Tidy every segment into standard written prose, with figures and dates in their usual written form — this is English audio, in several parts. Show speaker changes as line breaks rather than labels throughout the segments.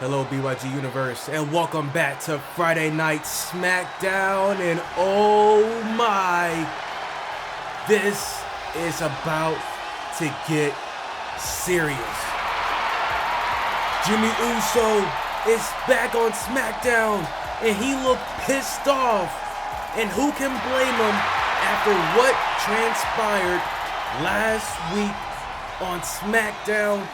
Hello BYG Universe, and welcome back to Friday Night Smackdown, and oh my, this is about to get serious. Jey Uso is back on Smackdown, and he looked pissed off, and who can blame him after what transpired last week on Smackdown?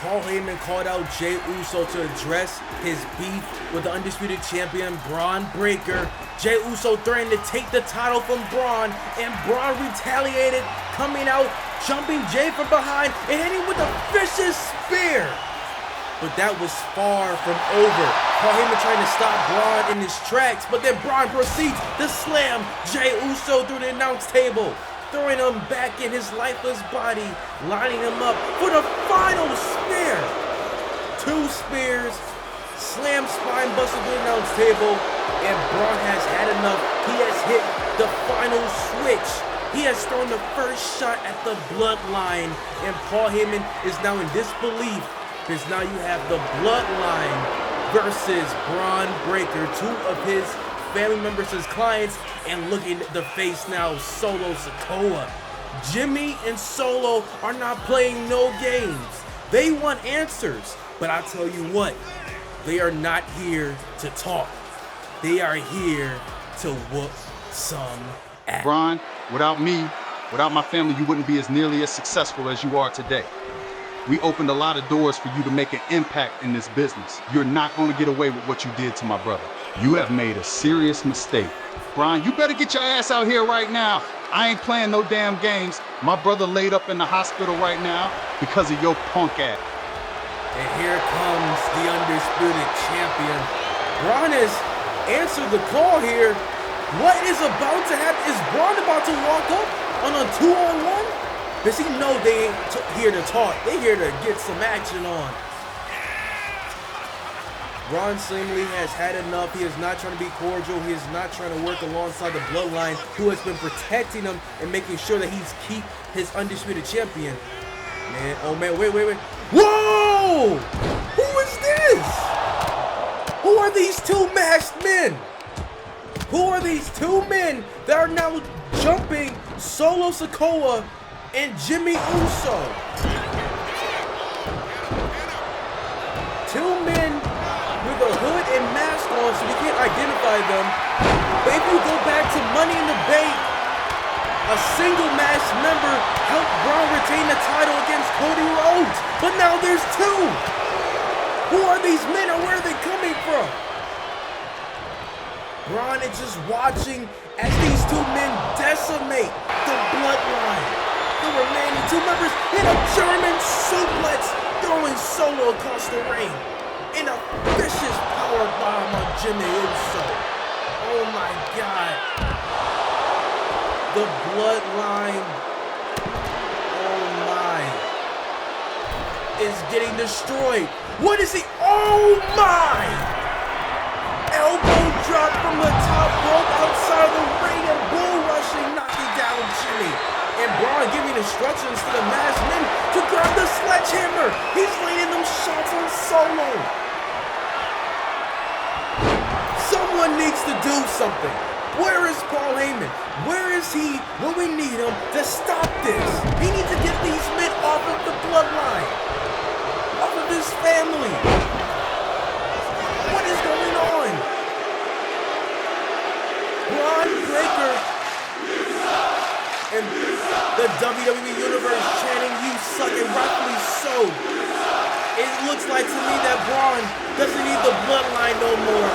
Paul Heyman called out Jey Uso to address his beef with the Undisputed Champion, Bron Breakker. Jey Uso threatened to take the title from Bron, and Bron retaliated, coming out, jumping Jey from behind, and hitting with a vicious spear. But that was far from over. Paul Heyman trying to stop Bron in his tracks, but then Bron proceeds to slam Jey Uso through the announce table, throwing him back in his lifeless body, lining him up for the final spear. 2 spears, slam spine buster to the announce table, and Bron has had enough. He has hit the final switch. He has thrown the first shot at the bloodline, and Paul Heyman is now in disbelief, because now you have the bloodline versus Bron Breakker, 2 of his family members as clients, and looking at the face now, Solo Sikoa. Jimmy and Solo are not playing no games. They want answers, but I tell you what, they are not here to talk. They are here to whoop some ass.
Bron, without me, without my family, you wouldn't be as nearly as successful as you are today. We opened a lot of doors for you to make an impact in this business. You're not going to get away with what you did to my brother. You have made a serious mistake. Bron, you better get your ass out here right now. I ain't playing no damn games. My brother laid up in the hospital right now because of your punk ass.
And here comes the Undisputed Champion. Bron has answered the call here. What is about to happen? Is Bron about to walk up on a 2-on-1? Does he know they ain't here to talk? They here to get some action on. Bron seemingly has had enough. He is not trying to be cordial. He is not trying to work alongside the bloodline, who has been protecting him and making sure that he's keep his Undisputed Champion. Man, oh man, wait. Whoa! Who is this? Who are these 2 masked men? Who are these 2 men that are now jumping Solo Sikoa and Jey Uso? 2 men with a hood and mask on, so we can't identify them. But if you go back to Money in the Bank, a single masked member helped Bron retain the title against Cody Rhodes. But now there's 2. Who are these men and where are they coming from? Bron is just watching as these 2 men decimate the bloodline. The remaining 2 members hit a German suplex, throwing Solo across the ring. In a vicious power bomb on Jey Uso. Oh my God. The bloodline, oh my, is getting destroyed. What is he? Oh my! Elbow drop from the top rope outside of the ring, and bull rushing, knocking down Jimmy. And Bron giving instructions to the masked men to grab the sledgehammer. He's laying them shots on Solo. Someone needs to do something. Where is Paul Heyman? Where is he when we need him to stop this? He needs to get these men off of the bloodline, off of his family. What is going on? Bron Breakker and the WWE Universe chanting, "You suck," and rightfully so. It looks like to me that Bron doesn't need the bloodline no more,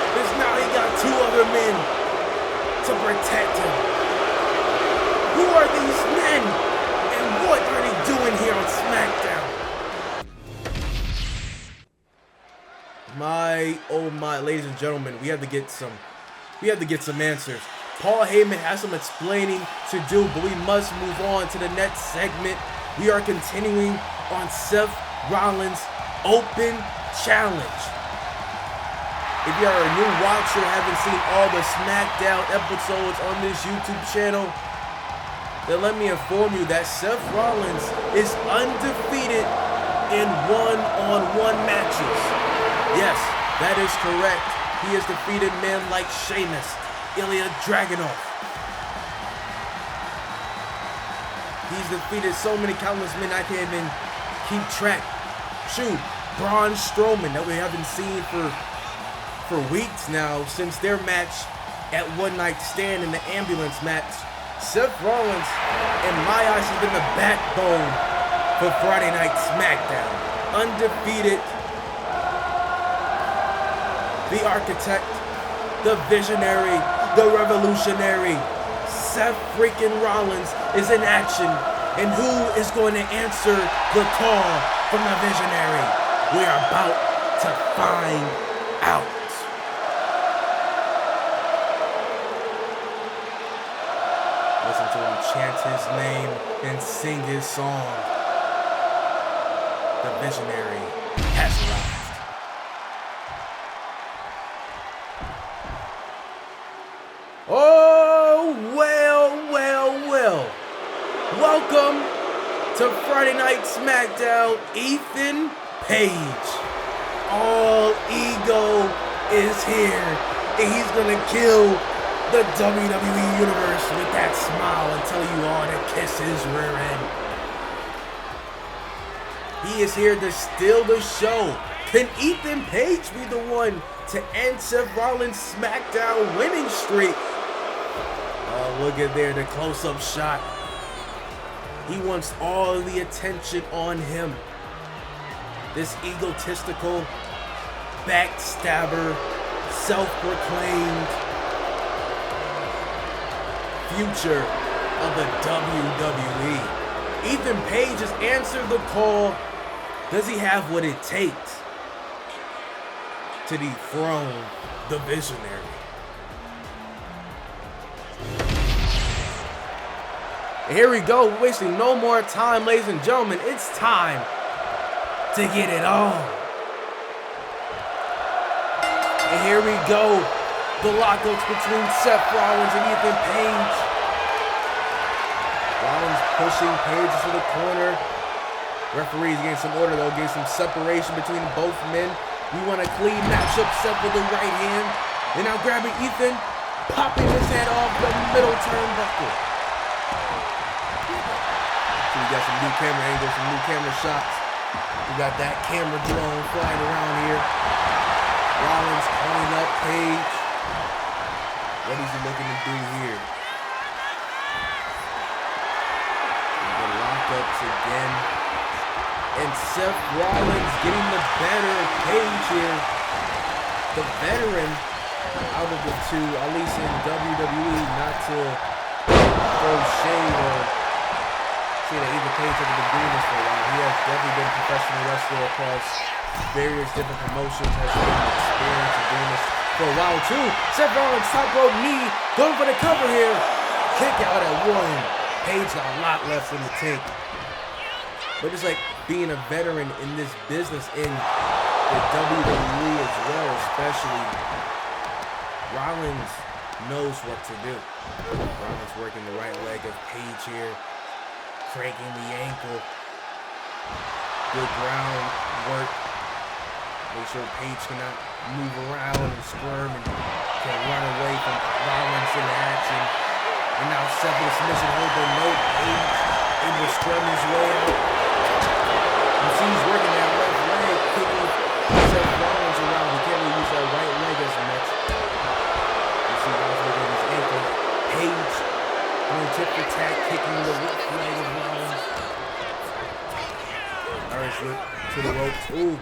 because now he got 2 other men to protect him. Who are these men, and what are they doing here on Smackdown? Oh my, ladies and gentlemen, we have to get some answers. Paul Heyman has some explaining to do, but we must move on to the next segment. We are continuing on Seth Rollins' Open Challenge. If you are a new watcher and haven't seen all the Smackdown episodes on this YouTube channel, then let me inform you that Seth Rollins is undefeated in one-on-one matches. Yes, that is correct. He has defeated men like Sheamus, Ilya Dragunov. He's defeated so many countless men I can't even keep track. Shoot, Braun Strowman that we haven't seen for weeks now since their match at One Night Stand in the ambulance match. Seth Rollins, in my eyes, has been the backbone for Friday Night Smackdown. Undefeated, the architect, the visionary, the revolutionary, Seth freaking Rollins is in action. And who is going to answer the call from the visionary? We are about to find out. Listen to him chant his name and sing his song. The visionary has arrived. Oh, well. Welcome to Friday Night Smackdown, Ethan Page. All ego is here, and he's gonna kill the WWE Universe with that smile and tell you all to kiss his rear end. He is here to steal the show. Can Ethan Page be the one to end Seth Rollins' SmackDown winning streak? Oh, look at there, the close-up shot. He wants all the attention on him. This egotistical, backstabber, self-proclaimed future of the WWE. Ethan Page has answered the call. Does he have what it takes to dethrone the visionary? And here we go, wasting no more time, ladies and gentlemen. It's time to get it on. And here we go, the lockouts between Seth Rollins and Ethan Page. Rollins pushing Page to the corner. Referee's getting some order though, getting some separation between both men. We want a clean matchup. Seth with the right hand. Then now grabbing Ethan, popping his head off the middle turnbuckle. So we got some new camera angles, some new camera shots. We got that camera drone flying around here. Rollins calling up Page. What is he looking to do here? The lockups again. And Seth Rollins getting the better of Page here. The veteran out of the two, at least in WWE, not to throw shade or say that Ethan Page has been doing this for a while. He has definitely been a professional wrestler across various different promotions, has been experienced in doing this for a while too. Seth Rollins top rope knee, going for the cover here. Kick out at one. Page got a lot left in the tank. But it's like being a veteran in this business in the WWE as well, especially. Rollins knows what to do. Rollins working the right leg of Page here, cranking the ankle. Good ground work. Make sure Page cannot move around and squirm and can run away from Rollins in action. And now Seth with a submission hold, but no Page able to squirm his way out. You see he's working that left leg, kicking Seth Rollins around. He can't really use that right leg as much. You see Rollins working his ankle. Page going tip for tack, kicking the left leg of Rollins. Irish whip to the ropes. Ooh,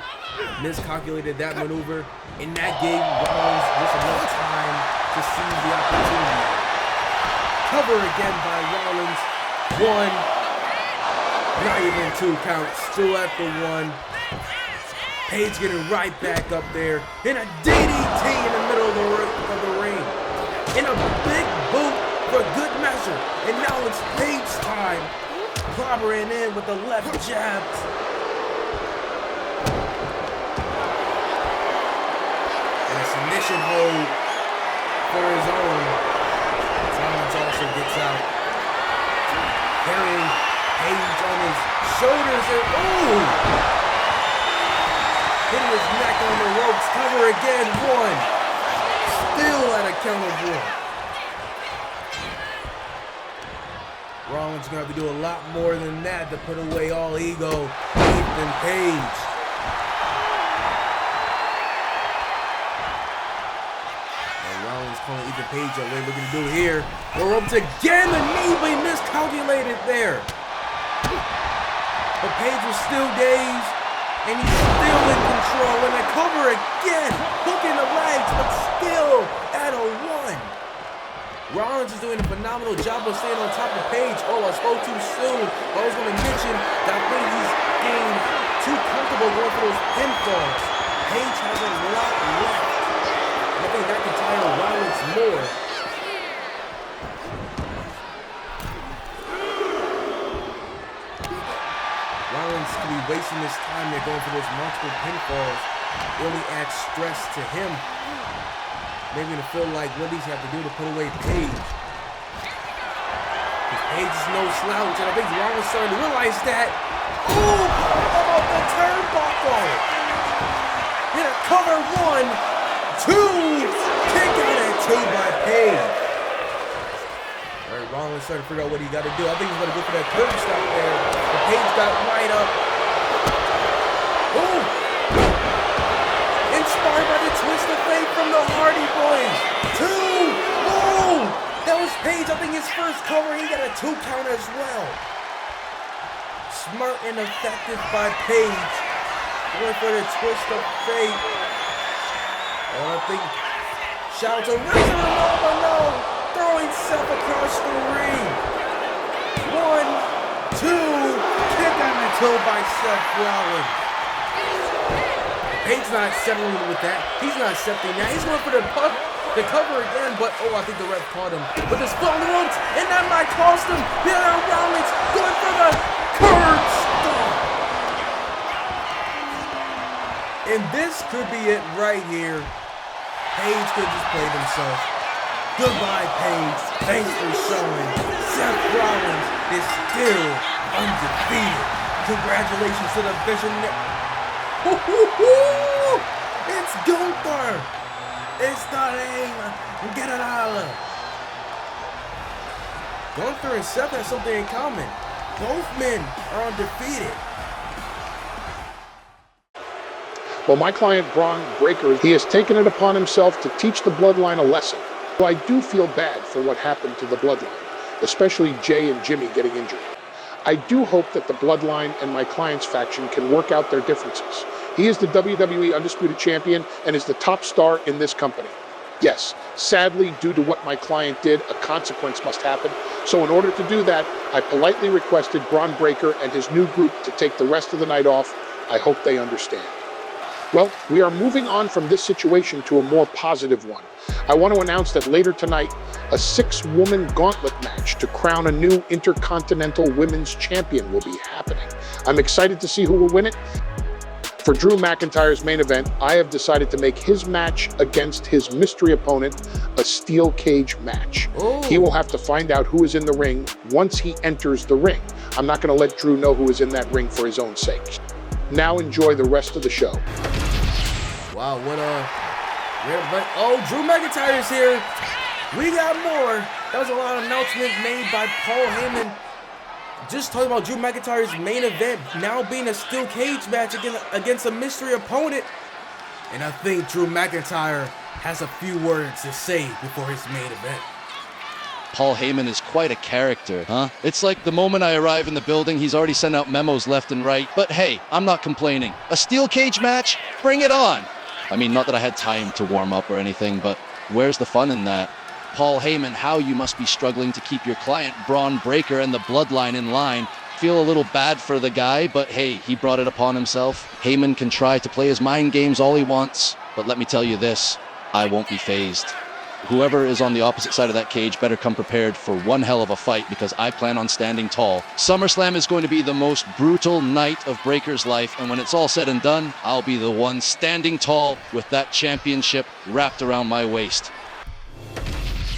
miscalculated that maneuver. And that gave Rollins just enough time to seize the opportunity. Cover again by Rollins. One. Not even two counts. Still at the one. Page getting right back up there. And a DDT in the middle of the ring. And a big boot for good measure. And now it's Page time. Clobbering in with the left jabs. And a submission hold for his own. Rollins also gets out. Carrying Page on his shoulders and ooh! Cover again, 1. Still at a count of 1. Rollins gonna have to do a lot more than that to put away all ego. Ethan Page. And Rollins calling Ethan Page what we're looking to do here. We're up to again, the knee, but he miscalculated there. But Page was still dazed, and he's still in control. And the cover again, hooking the legs, but still at a 1. Rollins is doing a phenomenal job of staying on top of Page. Oh, I spoke too soon. I was going to mention that I think he's getting too comfortable going for those pinfalls. Page has a lot left. I think McIntyre Rollins more. Rollins could be wasting his time there going for those multiple pinfalls. It only adds stress to him. Maybe to feel like what does he have to do to put away Page. Because Page is no slouch, and I think Rollins starting to realize that. Ooh, about the turnbuckle. Hit a cover 1, 2, kick out at 2 by Page. All right, Rollins starting to figure out what he got to do. I think he's going to go for that curb stop there. But Page got right up. Ooh. Inspired by the twist of fate from the Hardy Boys. 2. Oh, that was Page. I think his first cover. He got a 2 count as well. Smart and effective by Page. Going for the twist of fate. And I think shout out to Razor Ramon below. Throwing self across the ring. 1, 2. Kick out at 2 by Seth Rollins. Page's not settling with that. He's not accepting that. He's going for the cover again, but oh, I think the ref caught him with his foot on the ropes, and that might cost him. Here now Rollins going for the curb stomp. And this could be it right here. Page could just play himself. Goodbye, Page. Thanks for showing. Seth Rollins is still undefeated. Congratulations to the Visionary. It's Gunther! It's the name! Get it out! Gunther and Seth have something in common. Both men are undefeated.
Well, my client, Bron Breakker, he has taken it upon himself to teach the bloodline a lesson. So I do feel bad for what happened to the bloodline, especially Jey and Jimmy getting injured. I do hope that the bloodline and my client's faction can work out their differences. He is the WWE Undisputed Champion and is the top star in this company. Yes, sadly, due to what my client did, a consequence must happen. So in order to do that, I politely requested Bron Breakker and his new group to take the rest of the night off. I hope they understand. Well, we are moving on from this situation to a more positive one. I want to announce that later tonight, a 6-woman gauntlet match to crown a new Intercontinental Women's Champion will be happening. I'm excited to see who will win it. For Drew McIntyre's main event, I have decided to make his match against his mystery opponent a steel cage match.
Ooh.
He will have to find out who is in the ring once he enters the ring. I'm not going to let Drew know who is in that ring for his own sake. Now enjoy the rest of the show.
Wow, what oh, Drew McIntyre is here. We got more. That was a lot of announcements made by Paul Heyman. Just talking about Drew McIntyre's main event now being a steel cage match against a mystery opponent. And I think Drew McIntyre has a few words to say before his main event.
Paul Heyman is quite a character, huh? It's like the moment I arrive in the building, he's already sent out memos left and right. But hey, I'm not complaining. A steel cage match? Bring it on! I mean, not that I had time to warm up or anything, but where's the fun in that? Paul Heyman, how you must be struggling to keep your client Bron Breakker and the bloodline in line. Feel a little bad for the guy, but hey, he brought it upon himself. Heyman can try to play his mind games all he wants, but let me tell you this, I won't be fazed. Whoever is on the opposite side of that cage better come prepared for one hell of a fight, because I plan on standing tall. SummerSlam is going to be the most brutal night of Breakker's life, and when it's all said and done, I'll be the one standing tall with that championship wrapped around my waist.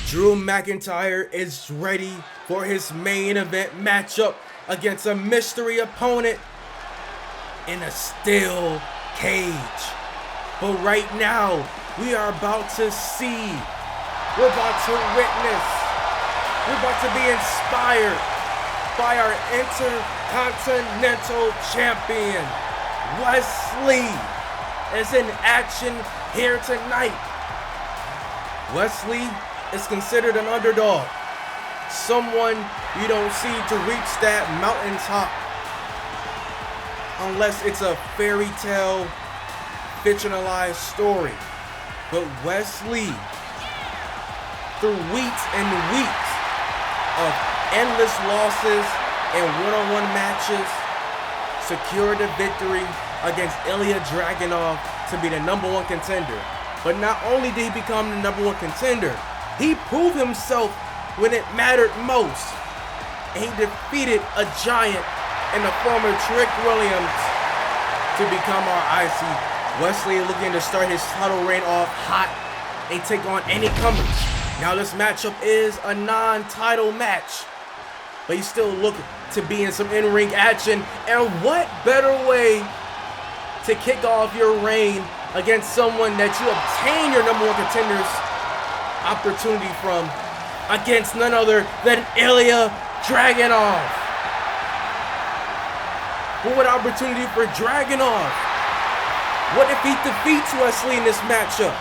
Drew McIntyre is ready for his main event matchup against a mystery opponent in a steel cage. But right now, we are about to see, we're about to witness, we're about to be inspired by our Intercontinental Champion, Wesley, is in action here tonight. Wesley is considered an underdog, someone you don't see to reach that mountaintop unless it's a fairy tale, fictionalized story. But Wesley, through weeks and weeks of endless losses and one-on-one matches, secured a victory against Ilya Dragunov to be the #1 contender. But not only did he become the #1 contender, he proved himself when it mattered most. And he defeated a giant in the form of Trick Williams to become our IC. Wesley looking to start his title reign off hot and take on any comers. Now this matchup is a non-title match, but you still look to be in some in-ring action. And what better way to kick off your reign against someone that you obtain your #1 contender's opportunity from, against none other than Ilya Dragunov. But what opportunity for Dragunov? What if he defeats Wesley in this matchup?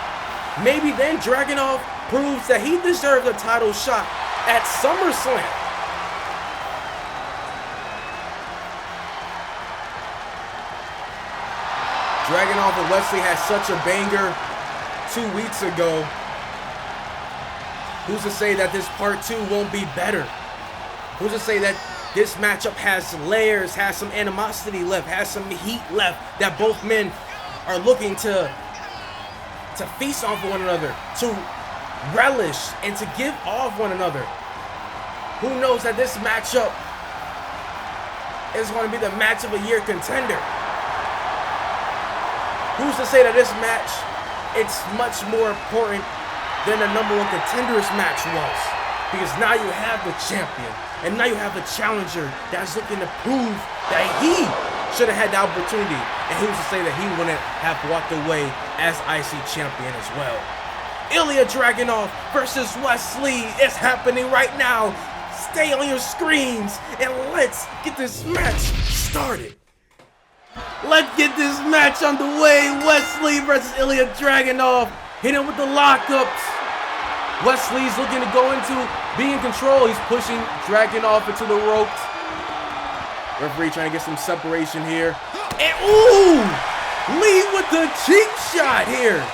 Maybe then Dragunov proves that he deserves a title shot at SummerSlam. Dragunov and Wesley had such a banger 2 weeks ago. Who's to say that this part 2 won't be better? Who's to say that this matchup has layers, has some animosity left, has some heat left, that both men are looking to feast off one another, to relish and to give off one another? Who knows that this matchup is going to be the match of a year contender? Who's to say that this match, it's much more important than the #1 contenders match was? Because now you have the champion, and now you have a challenger that's looking to prove that he should have had the opportunity. And who's to say that he wouldn't have walked away as IC champion as well? Ilya Dragunov versus Wesley is happening right now. Stay on your screens and let's get this match started. Let's get this match underway. Wesley versus Ilya Dragunov. Hit him with the lockups. Wesley's looking to go into being in control. He's pushing Dragunov into the ropes. Referee trying to get some separation here. And ooh! Lead with the cheap shot here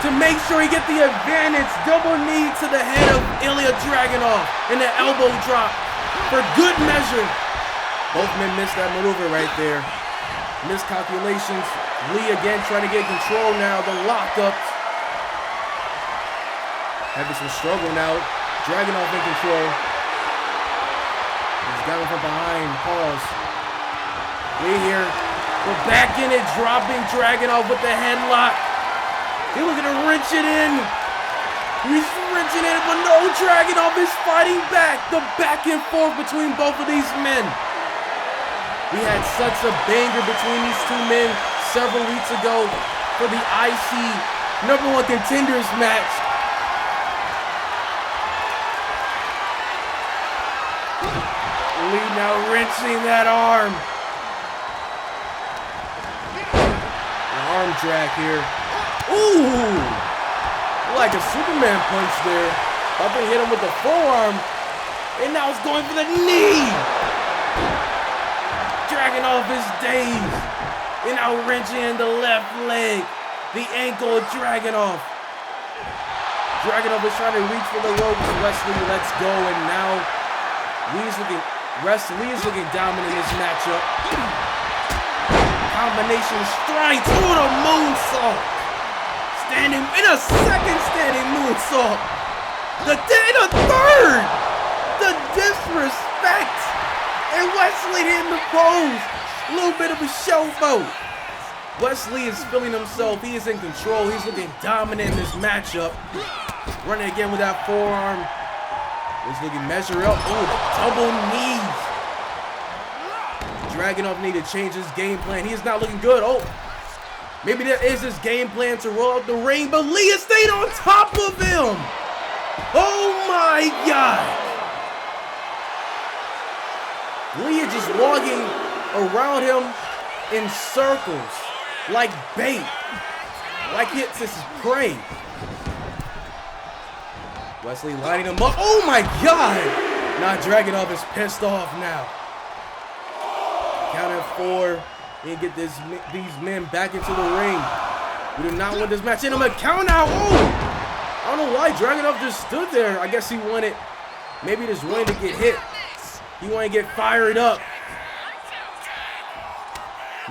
to make sure he get the advantage. Double knee to the head of Ilya Dragunov and the elbow drop for good measure. Both men missed that maneuver right there. Miscalculations. Lee again trying to get control now. The lockups. Having some struggle now. Dragunov in control. He's got him from behind. Pause. Lee here. We're back in it. Dropping Dragunov with the headlock. He's looking to wrench it in. He's wrenching it, but no, Dragunov is fighting back. The back and forth between both of these men. We had such a banger between these two men several weeks ago for the IC #1 contenders match. Lee now wrenching that arm. An arm drag here. Ooh! Like a Superman punch there. Up and hit him with the forearm. And now it's going for the knee. Dragunov his days. And now wrenching in the left leg. The ankle of Dragunov. Dragunov is trying to reach for the ropes. Wesley lets go, and now Lee is looking dominant in this matchup. Combination strikes. Ooh, the moonsault. Standing in a second standing moonsault. The third. The disrespect. And Wesley in the pose. A little bit of a showboat. Wesley is feeling himself. He is in control. He's looking dominant in this matchup. Running again with that forearm. He's looking measure up. Oh, the double knees. Dragunov need to change his game plan. He is not looking good. Oh, Maybe that is his game plan to roll out the ring, but Leah stayed on top of him. Oh my God. Leah just walking around him in circles like bait, like it's his prey. Wesley lining him up. Oh my God. Now Dragunov is pissed off now. Count at 4. And get these men back into the ring. We do not want this match. And I'm a count out. Oh! I don't know why Dragunov just stood there. I guess he wanted, maybe just wanted to get hit. He wanted to get fired up.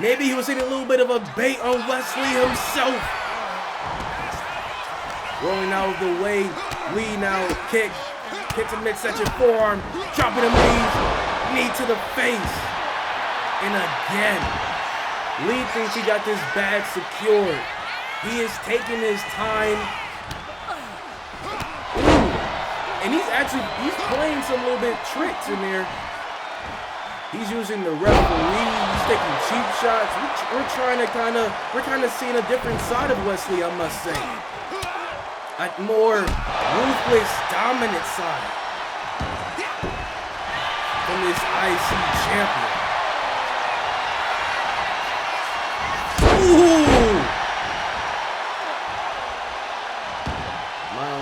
Maybe he was hitting a little bit of a bait on Wesley himself. Rolling out of the way. Lee now kicks a midsection forearm. Dropping a knee to the face. And again. Lee thinks he got this bag secured. He is taking his time. Ooh. And he's playing some little bit tricks in there. He's using the referee. He's taking cheap shots. We're kind of seeing a different side of Wesley, I must say. A more ruthless, dominant side from this IC champion. Ooh!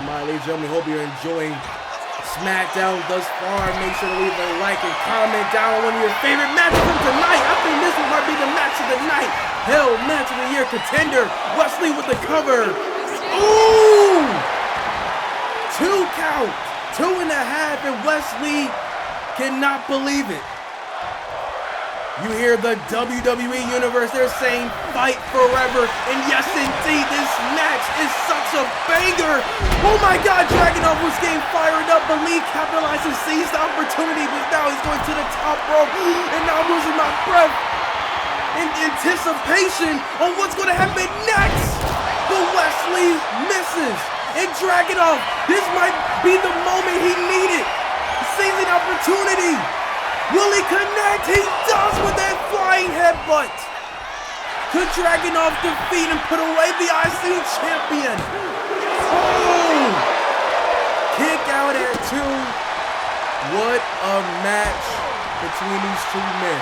My ladies and gentlemen, hope you're enjoying Smackdown thus far. Make sure to leave a like and comment down on one of your favorite matches from tonight. I think this one might be the match of the night. Hell, match of the year contender. Wesley with the cover. Ooh! 2 count. 2.5, and Wesley cannot believe it. You hear the WWE Universe, they're saying fight forever. And yes, indeed, this match is such a banger. Oh my God, Dragunov was getting fired up, but Lee capitalizes, sees the opportunity, but now he's going to the top rope. And now I'm losing my breath in anticipation on what's going to happen next. But Wesley misses. And Dragunov, this might be the moment he needed. Sees an opportunity. Will he connect? He does with that flying headbutt. Could Dragunov defeat and put away the IC champion? Oh! Kick out at 2. What a match between these 2 men.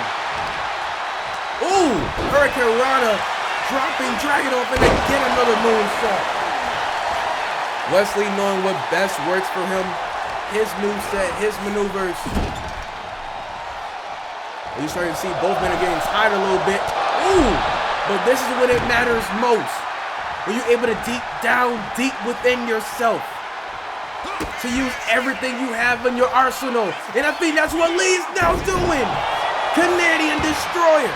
Ooh! Hurricane Rana dropping Dragunov and again another moonsault. Wesley knowing what best works for him. His moveset, his maneuvers. You're starting to see both men are getting tired a little bit. Ooh! But this is when it matters most. When you're able to deep within yourself. To use everything you have in your arsenal. And I think that's what Lee's now doing. Canadian Destroyer.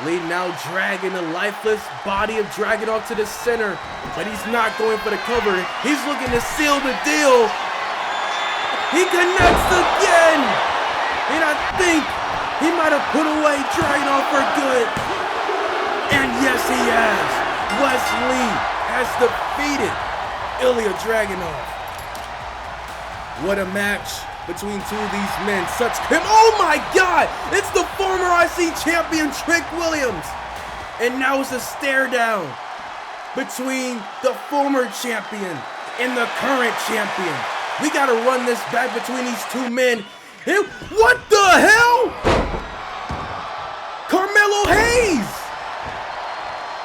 Lee now dragging the lifeless body of Dragunov to the center. But he's not going for the cover. He's looking to seal the deal. He connects again! And I think he might have put away Dragunov for good. And yes, he has. Wesley has defeated Ilya Dragunov. What a match between 2 of these men. Oh my God! It's the former IC champion, Trick Williams. And now it's a stare down between the former champion and the current champion. We gotta run this back between these 2 men. And what the hell? Carmelo Hayes!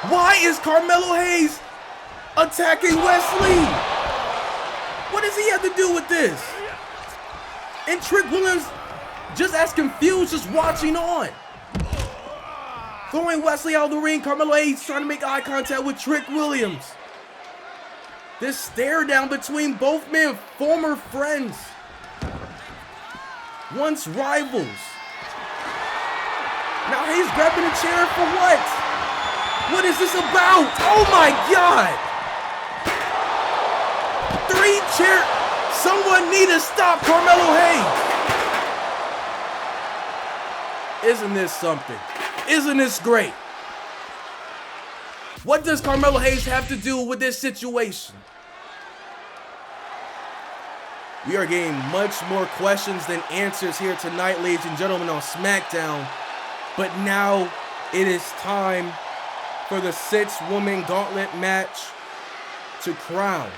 Why is Carmelo Hayes attacking Wesley? What does he have to do with this? And Trick Williams just as confused, just watching on. Throwing Wesley out of the ring, Carmelo Hayes trying to make eye contact with Trick Williams. This stare down between both men, former friends, once rivals. Now Hayes grabbing a chair for what? What is this about? Oh my God! 3 chairs. Someone need to stop Carmelo Hayes. Isn't this something? Isn't this great? What does Carmelo Hayes have to do with this situation? We are getting much more questions than answers here tonight, ladies and gentlemen, on Smackdown. But now it is time for the 6-woman gauntlet match to crown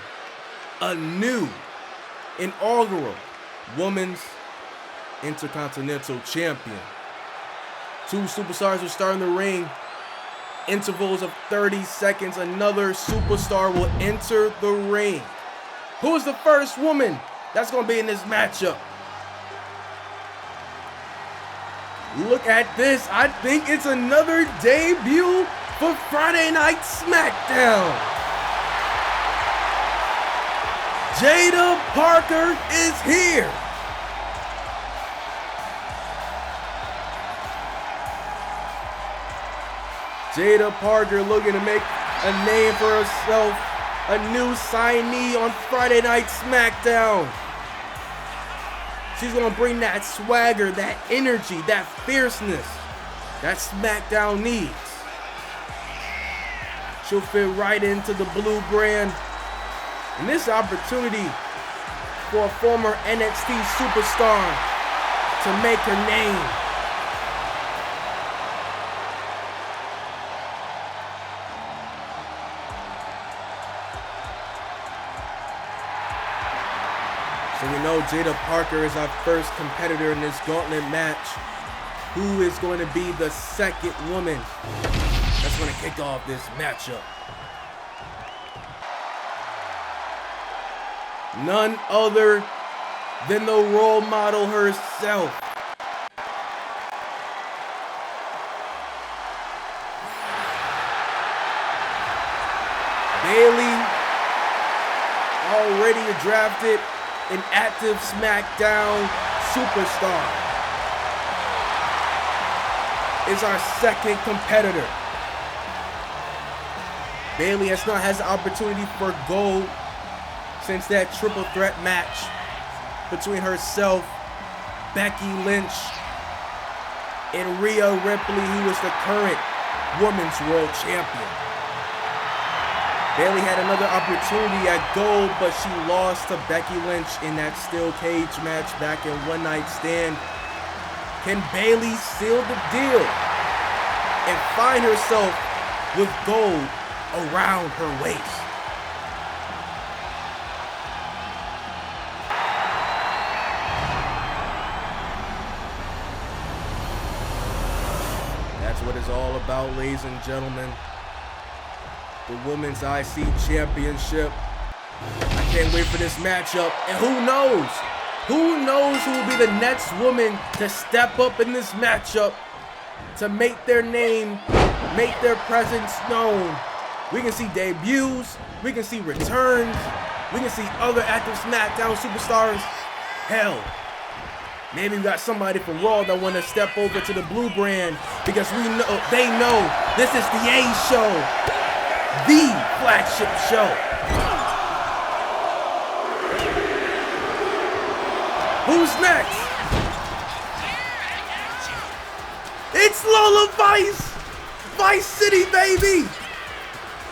a new inaugural Women's Intercontinental Champion. 2 superstars will start in the ring. Intervals of 30 seconds. Another superstar will enter the ring. Who is the first woman that's going to be in this matchup? Look at this. I think it's another debut for Friday Night Smackdown. Jada Parker is here. Jada Parker looking to make a name for herself. A new signee on Friday Night Smackdown. She's gonna bring that swagger, that energy, that fierceness that SmackDown needs. She'll fit right into the blue brand. And this opportunity for a former NXT superstar to make her name. So we know Jada Parker is our first competitor in this gauntlet match. Who is going to be the second woman that's going to kick off this matchup? None other than the role model herself. Bayley, already drafted an active SmackDown superstar, is our second competitor. Bayley has not had the opportunity for gold since that triple threat match between herself, Becky Lynch, and Rhea Ripley, who was the current Women's World Champion. Bayley had another opportunity at gold, but she lost to Becky Lynch in that steel cage match back in One Night Stand. Can Bayley seal the deal and find herself with gold around her waist? That's what it's all about, ladies and gentlemen. The Women's IC Championship. I can't wait for this matchup. And who knows? Who knows who will be the next woman to step up in this matchup to make their name, make their presence known. We can see debuts. We can see returns. We can see other active SmackDown superstars. Hell, maybe we got somebody from Raw that want to step over to the blue brand because they know this is the A show. The flagship show. Who's next? It's Lola Vice! Vice City, baby!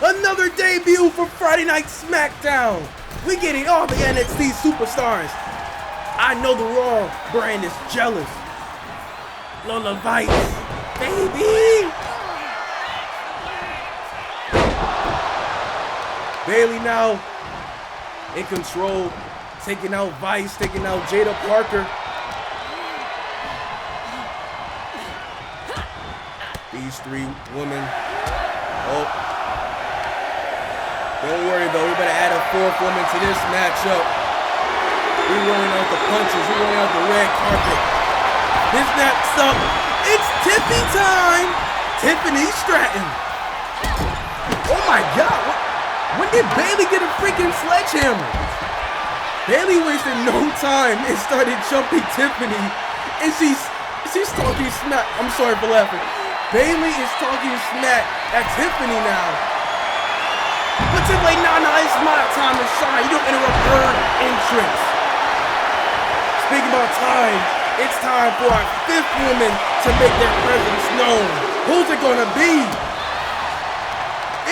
Another debut for Friday Night Smackdown. We're getting all the NXT superstars. I know the Raw brand is jealous. Lola Vice, baby! Bayley now in control, taking out Vice, taking out Jada Parker. These 3 women. Oh. Don't worry though, we better add a 4th woman to this matchup. We're rolling out the punches, we're rolling out the red carpet. This next up, it's Tiffy time! Tiffany Stratton. Oh my God! When did Bayley get a freaking sledgehammer? Bayley wasted no time and started jumping Tiffany. And she's talking smack. I'm sorry for laughing. Bayley is talking smack at Tiffany now. But Tiffany, nah, it's my time to shine. You don't interrupt her entrance. Speaking about time, it's time for our 5th woman to make their presence known. Who's it gonna be?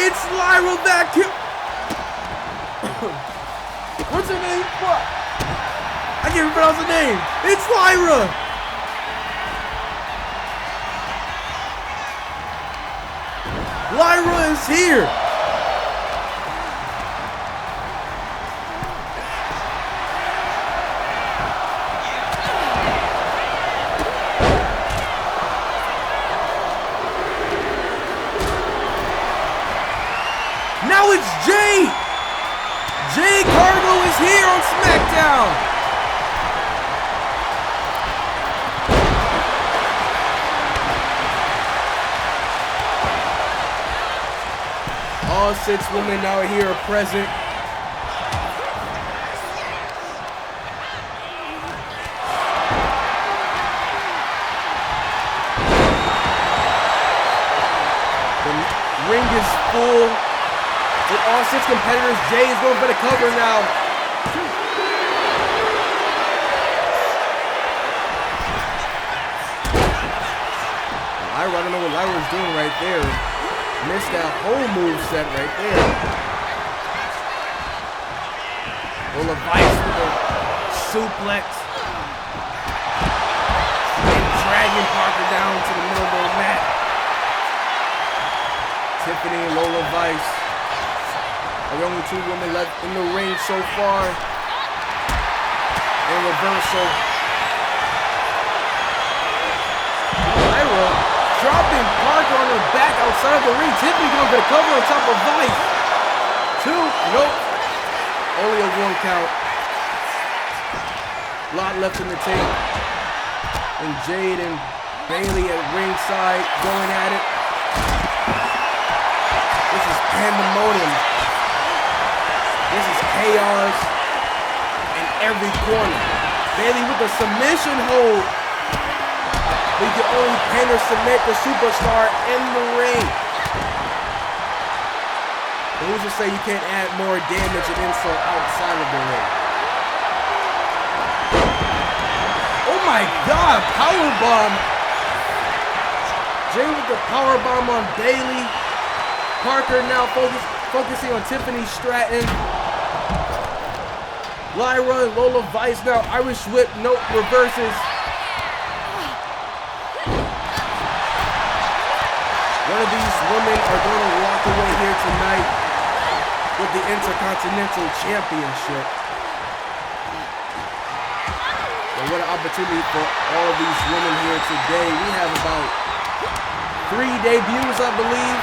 It's Lyra Vacuum. What's her name? What? I can't even pronounce her name. It's Lyra. Lyra is here. Now it's Jey! Jey Cargo is here on Smackdown! All 6 women now here are present. The ring is full. With all 6 competitors, Jey is going for the cover now. I don't know what Lyra was doing right there. Missed that whole move set right there. Roll of Vice with a suplex. And dragging Parker down to the middle of the mat. Tiffany and Lola Vice. The only 2 women left in the ring so far. And reversal. Lyra dropping Parker on her back outside of the ring. Tiffany going for the cover on top of Vice. 2, nope. Only a 1 count. Lot left in the tape. And Jade and Bayley at ringside going at it. This is pandemonium. This is chaos in every corner. Bayley with a submission hold. We can only pin or submit the superstar in the ring. But who's to say you can't add more damage and insult outside of the ring? Oh my God, powerbomb. Jey with the powerbomb on Bayley. Parker now focusing on Tiffany Stratton. Lyra and Lola Vice now Irish whip, note reverses. One of these women are going to walk away here tonight with the Intercontinental Championship. And what an opportunity for all of these women here today. We have about 3 debuts, I believe,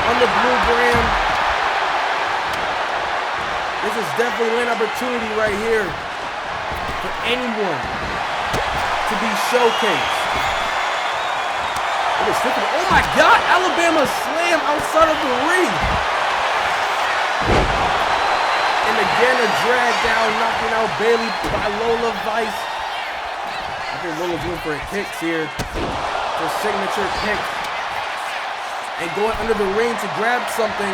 on the blue brand. This is definitely an opportunity right here for anyone to be showcased. It is Tiffany. Oh my God, Alabama slam outside of the ring. And again, a drag down, knocking out Bayley by Lola Vice. I think Lola's going for kicks here. For signature kicks. And going under the ring to grab something.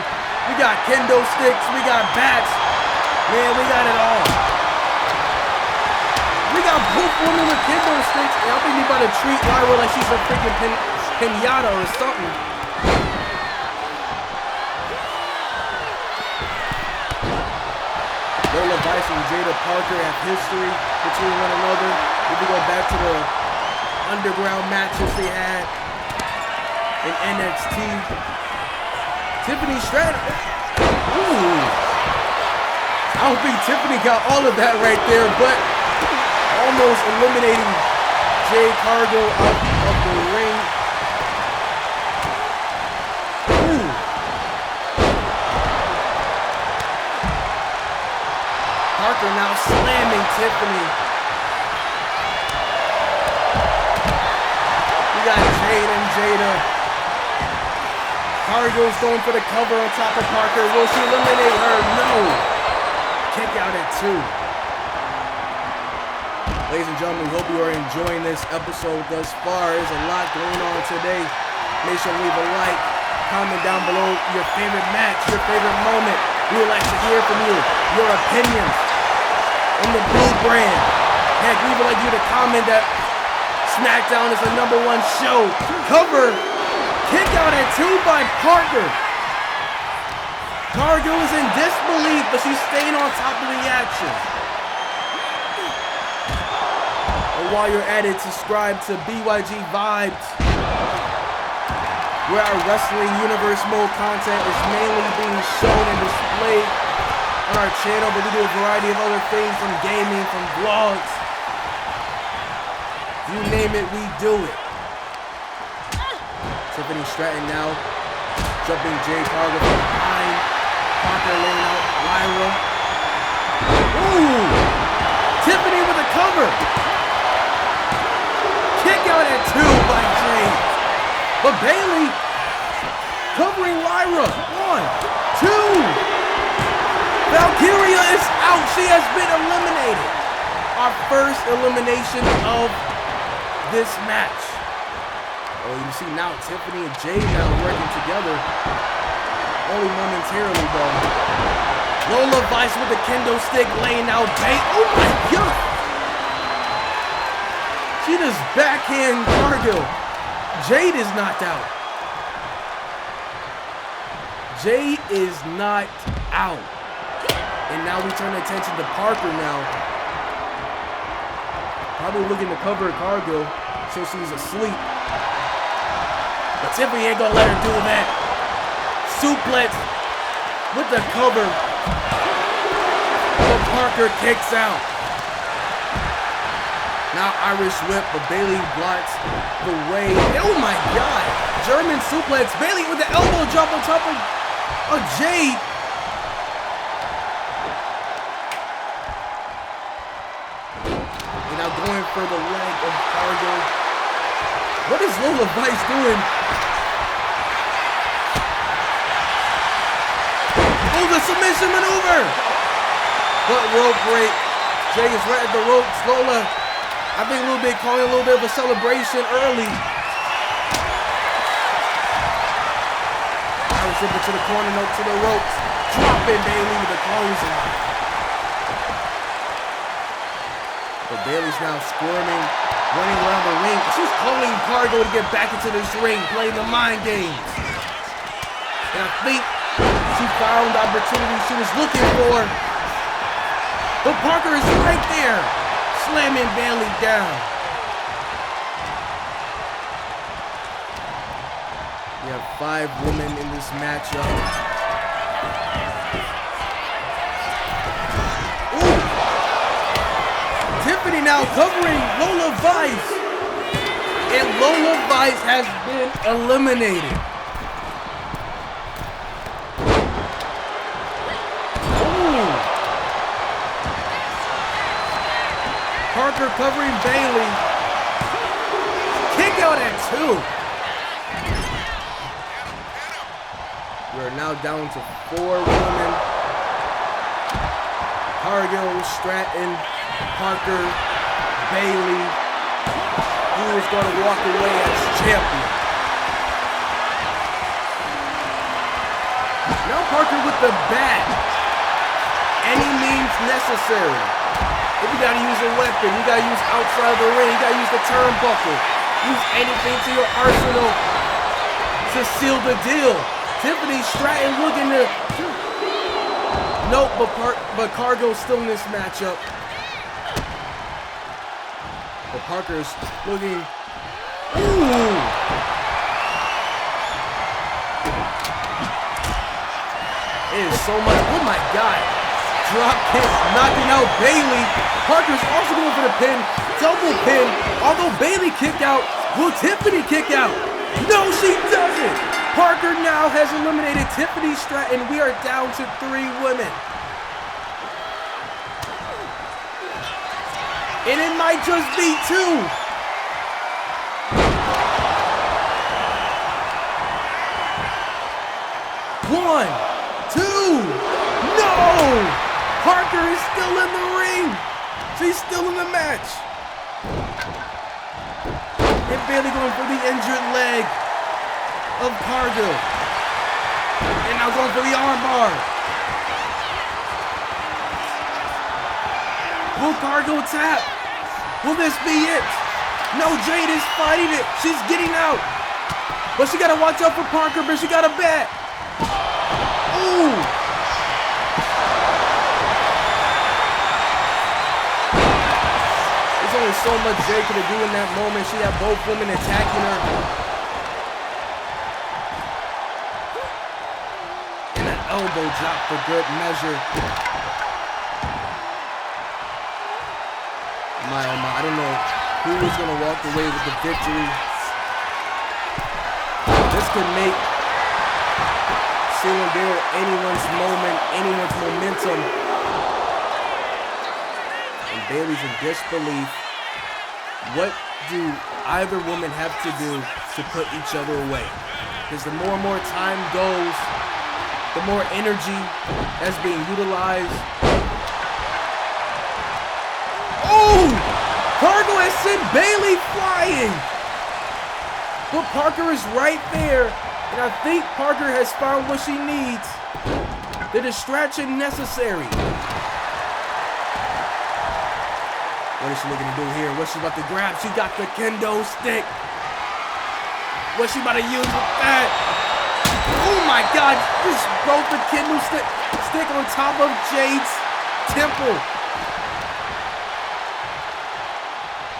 We got kendo sticks, we got bats. Man, we got it all. We got both women with kendo sticks. And I think we about to treat Lyra like she's a freaking pinata or something. Lola Vice and Jada Parker have history between one another. If we go back to the underground matches they had in NXT. Tiffany Stratton. Ooh. I don't think Tiffany got all of that right there, but almost eliminating Jey Cargo out of the ring. Ooh. Parker now slamming Tiffany. We got Jade and Jada. Cargo's going for the cover on top of Parker. Will she eliminate her? No. Kick out at 2. Ladies and gentlemen, we hope you are enjoying this episode thus far. There's a lot going on today. Make sure to leave a like, comment down below your favorite match, your favorite moment. We would like to hear from you, your opinions on the blue brand. Heck, we would like you to comment that Smackdown is the #1 show. Cover, kick out at 2 by Parker. Cargo is in disbelief, but she's staying on top of the action. And while you're at it, subscribe to BYG VIBEZ. where our Wrestling Universe mode content is mainly being shown and displayed on our channel, but we do a variety of other things, from gaming, from vlogs. You name it, we do it. Tiffany Stratton now jumping Jade Cargill from behind. Parker laying out Lyra. Ooh! Tiffany with a cover. Kick out at 2 by Jade. But Bayley covering Lyra. 1, 2. Valkyria is out. She has been eliminated. Our first elimination of this match. Oh, you see now Tiffany and Jade now working together. Only momentarily though. Lola Vice with the kendo stick laying out Jade. Oh my god! She just backhand Cargill. Jade is knocked out. Jade is knocked out. And now we turn attention to Parker now. Probably looking to cover Cargill so she's asleep. But Tiffany ain't gonna let her do that. Suplex with the cover. But Parker kicks out. Now Irish whip, but Bayley blocks the way. Oh my god! German suplex. Bayley with the elbow drop on top of Jade. And now going for the leg of Cargill. What is Lola Vice doing? Oh, the submission maneuver! But rope break. Jay is right at the ropes. Lola, I think a little bit calling a little bit of a celebration early. Irish whip to the corner, note to the ropes. Dropping Bayley with the clothesline. But Bayley's now squirming, running around the ring. She's calling Cargill to get back into this ring, playing the mind games. And I think she found the opportunity she was looking for. But Parker is right there, slamming Bayley down. We have 5 women in this matchup. Tiffany now covering Lola Vice. And Lola Vice has been eliminated. Ooh. Parker covering Bayley. Kick out at 2. We're now down to 4 women. Cargill, Stratton, Parker, Bayley, who is going to walk away as champion. Now Parker with the bat. Any means necessary. If you got to use a weapon, you got to use outside of the ring, you got to use the turnbuckle. Use anything to your arsenal to seal the deal. Tiffany Stratton looking to... Nope, but Cargill's still in this matchup. But Parker's looking. Ooh! It is so much. Oh my god! Drop kick, knocking out Bayley. Parker's also going for the pin. Double pin. Although Bayley kick out, will Tiffany kick out? No, she doesn't. Parker now has eliminated Tiffany Stratton. We are down to 3 women. And it might just be 2. 1, 2. No! Parker is still in the ring. She's still in the match. And Bayley going for the injured leg of Cargill. And now going for the armbar. Will Cargill tap? Will this be it? No, Jade is fighting it. She's getting out. But she gotta watch out for Parker, but she got a bat. Ooh. There's only so much Jade could do in that moment. She had both women attacking her. elbow drop for good measure. My, oh my, I don't know who is going to walk away with the victory. This could make seal and deal anyone's moment, anyone's momentum. And Bayley's in disbelief. What do either woman have to do to put each other away? Because the more and more time goes, the more energy that's being utilized. Oh! Cargo has sent Bayley flying! But Parker is right there, and I think Parker has found what she needs. The distraction necessary. What is she looking to do here? What's she about to grab? She got the kendo stick. What's she about to use with that? Oh my God! Just broke the kendo stick on top of Jade's temple.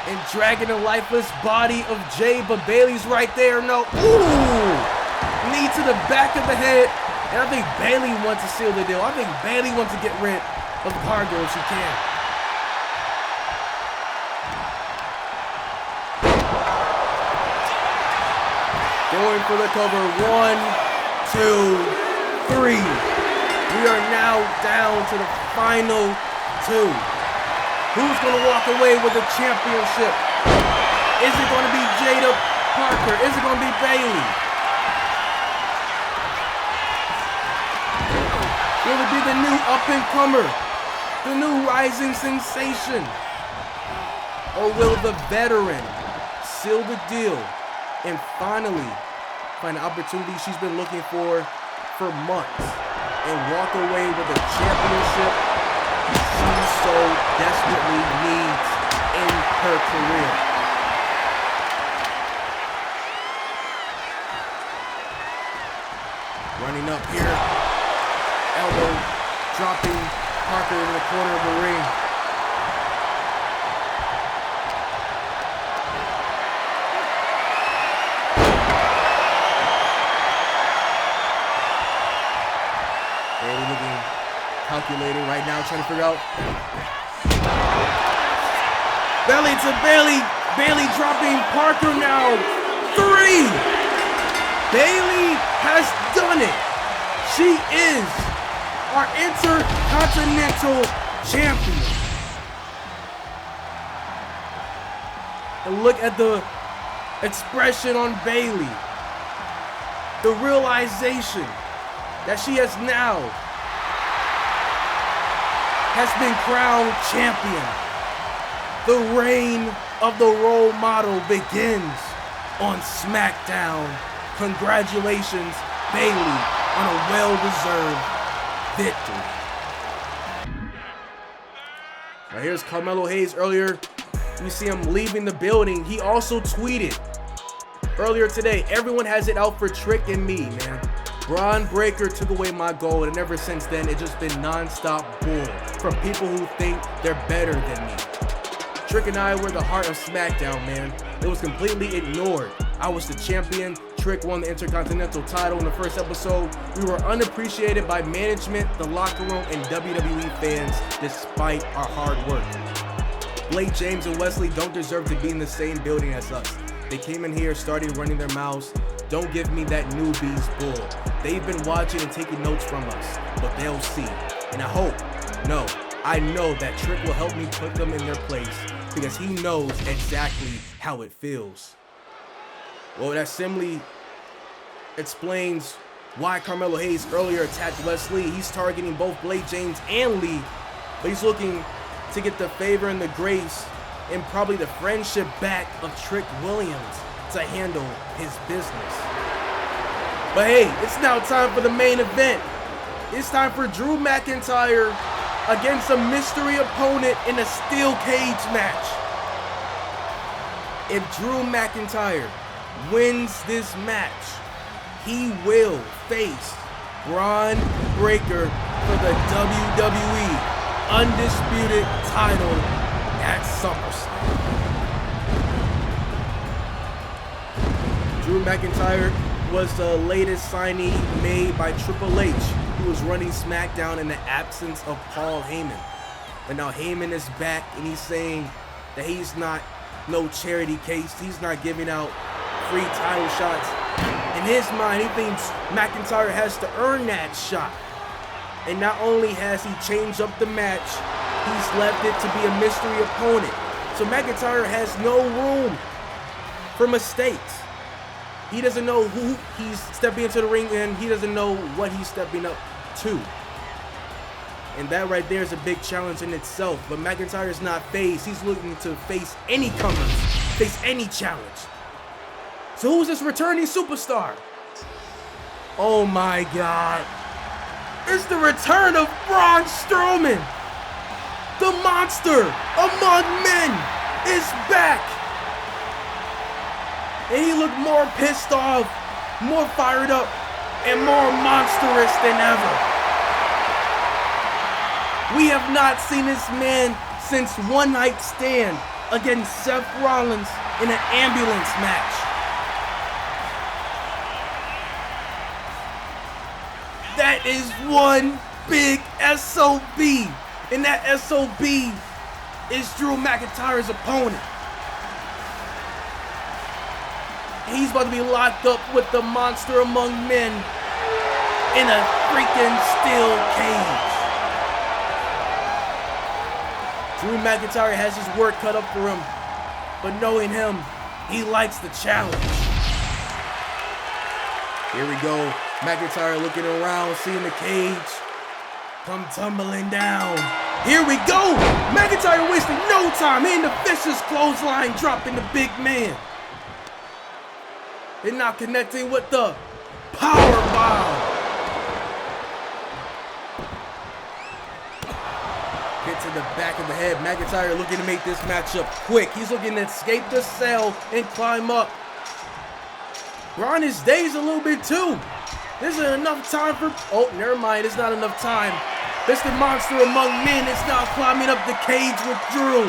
And dragging the lifeless body of Jey, but Bayley's right there. No. Ooh! Knee to the back of the head. And I think Bayley wants to seal the deal. I think Bayley wants to get rid of Cargo if she can. Going for the cover. 1, 2, 3. We are now down to the final 2. Who's going to walk away with the championship? Is it going to be Jada Parker? Is it going to be Bayley? Will it be the new up-and-comer? The new rising sensation? Or will the veteran seal the deal and finally find the opportunity she's been looking for months and walk away with a championship she so desperately needs in her career? Running up here, elbow dropping Parker in the corner of the ring. Bayley looking calculating right now, trying to figure out. Belly to Bayley. Bayley dropping Parker now. 3. Bayley has done it. She is our Intercontinental Champion. And look at the expression on Bayley. The realization that she has now been crowned champion. The reign of the role model begins on Smackdown. Congratulations, Bayley, on a well-deserved victory. Now here's Carmelo Hayes. Earlier, you see him leaving the building. He also tweeted earlier today, everyone has it out for Trick and me, man. Bron Breakker took away my gold, and ever since then, it's just been non-stop bull from people who think they're better than me. Trick and I were the heart of Smackdown, man. It was completely ignored. I was the champion. Trick won the Intercontinental title in the first episode. We were unappreciated by management, the locker room, and WWE fans despite our hard work. Blake, James, and Wesley don't deserve to be in the same building as us. They came in here, started running their mouths. Don't give me that newbies bull. They've been watching and taking notes from us, but they'll see. And I know that Trick will help me put them in their place because he knows exactly how it feels. Well, that simply explains why Carmelo Hayes earlier attacked Wesley. He's targeting both Blake James and Lee, but he's looking to get the favor and the grace and probably the friendship back of Trick Williams to handle his business. But hey, it's now time for the main event. It's time for Drew McIntyre against a mystery opponent in a steel cage match. If Drew McIntyre wins this match, he will face Bron Breakker for the WWE Undisputed title at SummerSlam. Drew McIntyre was the latest signee made by Triple H, who was running SmackDown in the absence of Paul Heyman. But now Heyman is back, and he's saying that he's not no charity case. He's not giving out free title shots. In his mind, he thinks McIntyre has to earn that shot. And not only has he changed up the match, he's left it to be a mystery opponent. So McIntyre has no room for mistakes. He doesn't know who he's stepping into the ring, and he doesn't know what he's stepping up to. And that right there is a big challenge in itself. But McIntyre is not phased. He's looking to face any comers, face any challenge. So who's this returning superstar? Oh my God. It's the return of Braun Strowman. The monster among men is back. And he looked more pissed off, more fired up, and more monstrous than ever. We have not seen this man since One Night Stand against Seth Rollins in an ambulance match. That is one big SOB. And that SOB is Drew McIntyre's opponent. He's about to be locked up with the monster among men in a freaking steel cage. Drew McIntyre has his work cut up for him, but knowing him, he likes the challenge. Here we go. McIntyre looking around, seeing the cage come tumbling down. Here we go. McIntyre wasting no time, hitting the vicious clothesline, dropping the big man. They're not connecting with the power bomb. Hit to the back of the head. McIntyre looking to make this matchup quick. He's looking to escape the cell and climb up. Braun is dazed a little bit too. This isn't enough time for... Oh, never mind. It's not enough time. This the monster among men is now climbing up the cage with Drew.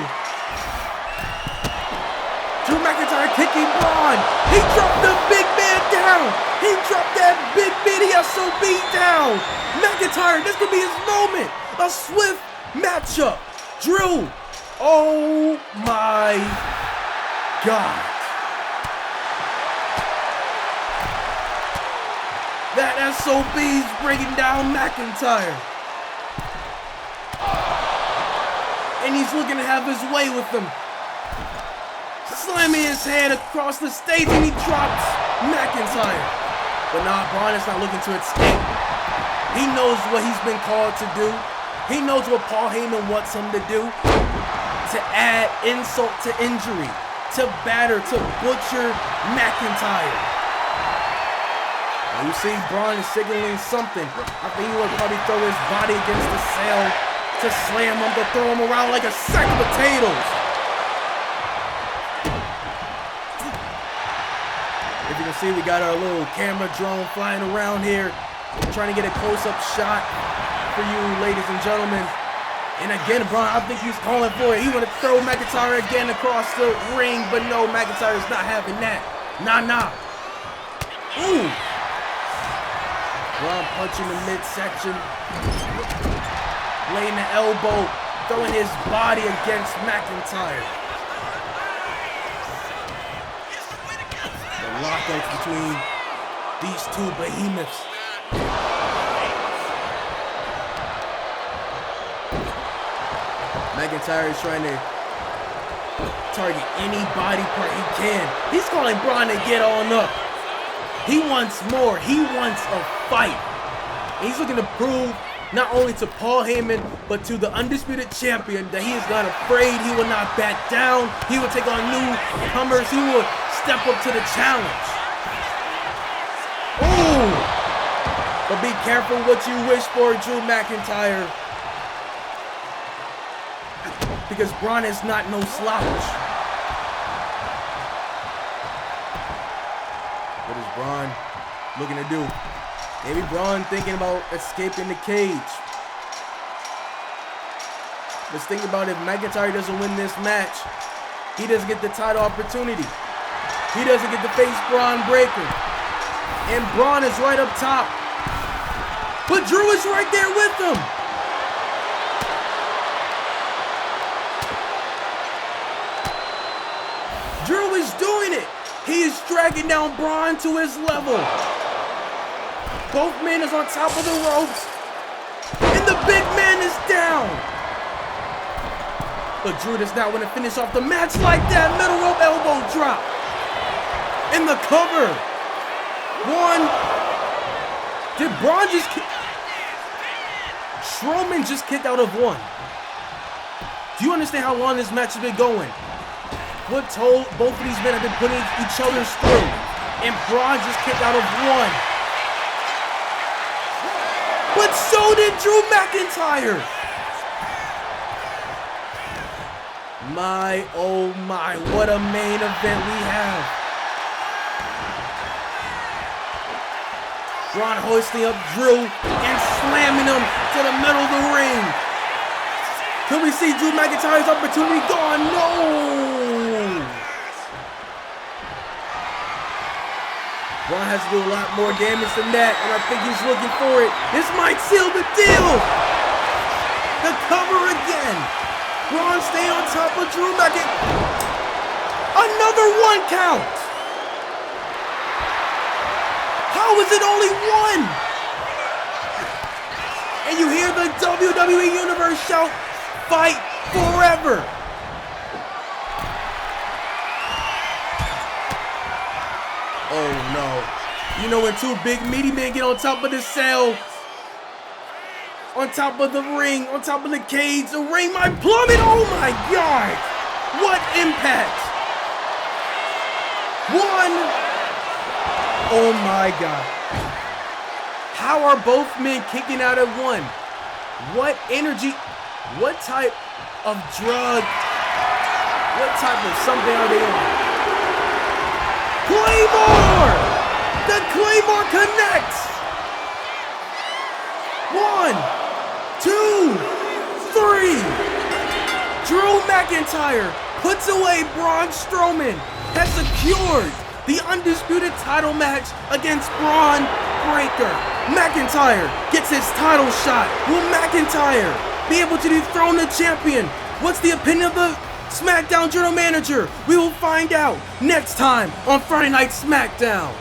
Drew McIntyre kicking Braun. He dropped the big man down. He dropped that big bitty SOB down. McIntyre, this could be his moment. A swift matchup. Drew. Oh my God. That SOB's bringing down McIntyre. And he's looking to have his way with him. Slamming his head across the stage, and he drops McIntyre. But nah, Braun is not looking to escape. He knows what he's been called to do. He knows what Paul Heyman wants him to do. To add insult to injury. To batter, to butcher McIntyre. You see, Braun is signaling something. I think he would probably throw his body against the cell to slam him, to throw him around like a sack of potatoes. If you can see, we got our little camera drone flying around here. We're trying to get a close-up shot for you, ladies and gentlemen. And again, Braun, I think he's calling for it. He want to throw McIntyre again across the ring, but no, McIntyre's not having that. Nah. Ooh. Braun punching the midsection, laying the elbow, throwing his body against McIntyre. The lockouts between these two behemoths. McIntyre is trying to target any body part he can. He's calling Braun to get on up. He wants more. He wants a fight. He's looking to prove not only to Paul Heyman, but to the undisputed champion that he is not afraid. He will not back down. He will take on newcomers. He will step up to the challenge. Ooh! But be careful what you wish for, Drew McIntyre. Because Braun is not no slouch. What is Braun looking to do? Maybe Braun thinking about escaping the cage. Let's think about if McIntyre doesn't win this match, he doesn't get the title opportunity. He doesn't get to face Bron Breakker. And Bron is right up top. But Drew is right there with him. Drew is doing it. He is dragging down Bron to his level. Both men is on top of the ropes. And the big man is down. But Drew does not want to finish off the match like that. Middle rope elbow drop. In the cover. One. Did Bron just kick? Strowman just kicked out of one. Do you understand how long this match has been going? What toll both of these men have been putting each other through. And Bron just kicked out of one. But so did Drew McIntyre. My, oh my, what a main event we have. Bron hoisting up Drew and slamming him to the middle of the ring. Can we see Drew McIntyre's opportunity gone? No! Bron has to do a lot more damage than that, and I think he's looking for it. This might seal the deal! The cover again! Bron stay on top of Drew McIntyre. Another one count! How is it only one? And you hear the WWE Universe shout, "Fight forever!" Oh no. You know when two big meaty men get on top of the cell, on top of the ring, on top of the cage, the ring might plummet. Oh my God! What impact! One. Oh my God. How are both men kicking out at one? What energy, what type of drug, what type of something are they on? Claymore! The Claymore connects! 1, 2, 3. Drew McIntyre puts away Braun Strowman, has secured the undisputed title match against Bron Breakker. McIntyre gets his title shot. Will McIntyre be able to dethrone the champion? What's the opinion of the SmackDown general manager? We will find out next time on Friday Night SmackDown.